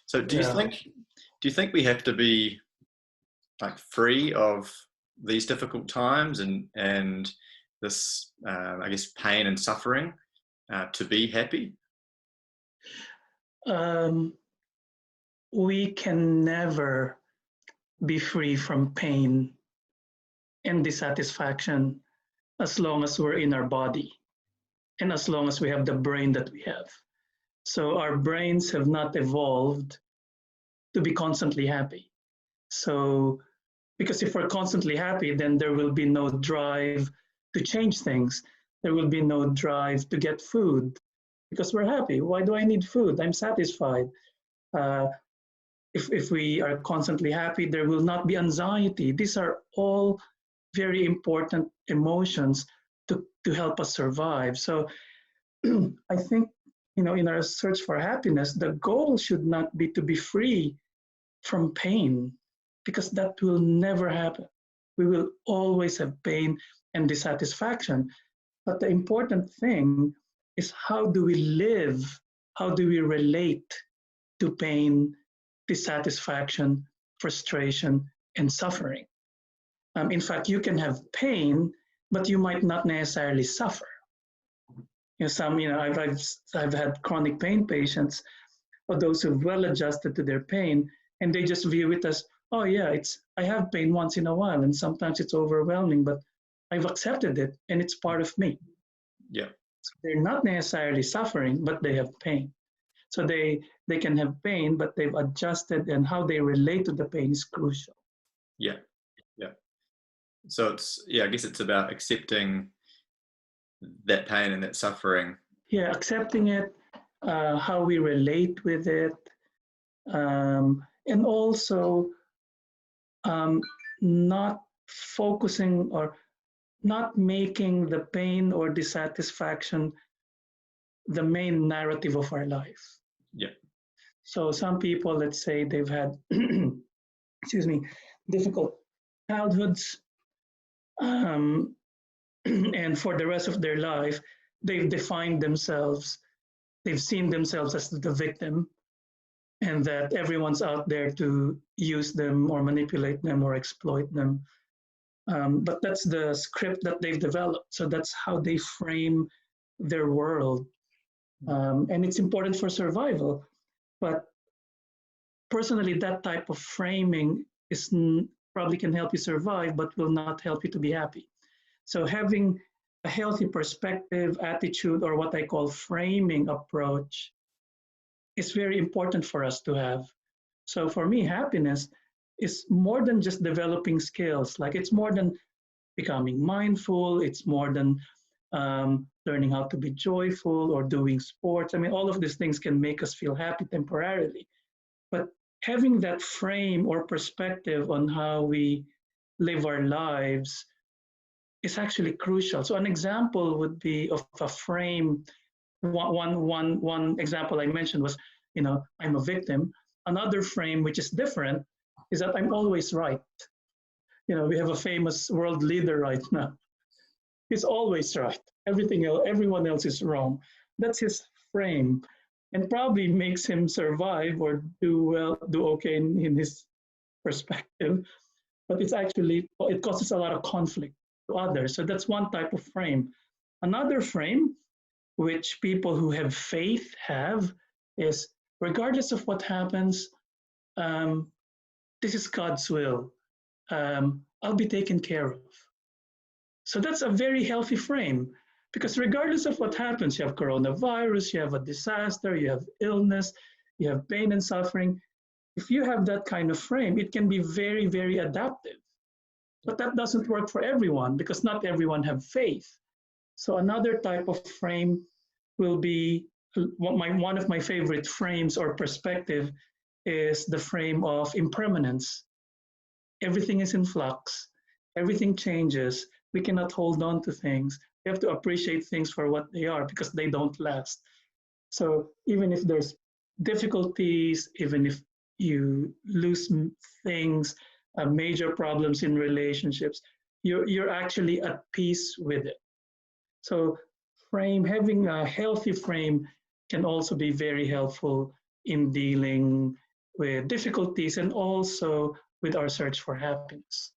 So Yeah. do you think we have to be like free of these difficult times and this I guess pain and suffering to be happy? Um, we can never be free from pain and dissatisfaction as long as we're in our body and as long as we have the brain that we have. So our brains have not evolved to be constantly happy. So, because if we're constantly happy, then there will be no drive to change things. There will be no drive to get food because we're happy. Why do I need food? I'm satisfied. Uh, if we are constantly happy, there will not be anxiety. These are all very important emotions to help us survive. So I think, in our search for happiness, the goal should not be to be free from pain, because that will never happen. We will always have pain and dissatisfaction. But the important thing is, how do we live? How do we relate to pain, dissatisfaction, frustration, and suffering? In fact, you can have pain, but you might not necessarily suffer. I've had chronic pain patients, or those who've well adjusted to their pain, and they just view it as, oh yeah, I have pain once in a while, and sometimes it's overwhelming, but I've accepted it, and it's part of me. Yeah. So they're not necessarily suffering, but they have pain. So they can have pain, but they've adjusted, and how they relate to the pain is crucial. Yeah. Yeah. So I guess it's about accepting that pain and that suffering. Yeah, accepting it, how we relate with it, and also not focusing or not making the pain or dissatisfaction the main narrative of our life. Yeah. So some people, let's say they've had, excuse me, difficult childhoods, um, and for the rest of their life, they've defined themselves, they've seen themselves as the victim, and that everyone's out there to use them or manipulate them or exploit them. But that's the script that they've developed. So that's how they frame their world. And it's important for survival. But personally, that type of framing is probably can help you survive, but will not help you to be happy. So having a healthy perspective, attitude, or what I call framing approach is very important for us to have. So for me, happiness is more than just developing skills. Like, it's more than becoming mindful. It's more than learning how to be joyful or doing sports. I mean, all of these things can make us feel happy temporarily. But having that frame or perspective on how we live our lives is actually crucial. So an example would be of a frame. One example I mentioned was, I'm a victim. Another frame, which is different, is that I'm always right. We have a famous world leader right now. He's always right. Everyone else is wrong. That's his frame, and probably makes him survive or do okay in his perspective. But it causes a lot of conflict to others. So that's one type of frame. Another frame, which people who have faith have, is, regardless of what happens, this is God's will. I'll be taken care of. So that's a very healthy frame, because regardless of what happens, you have coronavirus, you have a disaster, you have illness, you have pain and suffering. If you have that kind of frame, it can be very, very adaptive. But that doesn't work for everyone, because not everyone have faith. So another type of frame will be, one of my favorite frames or perspective is the frame of impermanence. Everything is in flux. Everything changes. We cannot hold on to things. We have to appreciate things for what they are, because they don't last. So even if there's difficulties, even if you lose things, major problems in relationships, you're actually at peace with it. So having a healthy frame can also be very helpful in dealing with difficulties, and also with our search for happiness.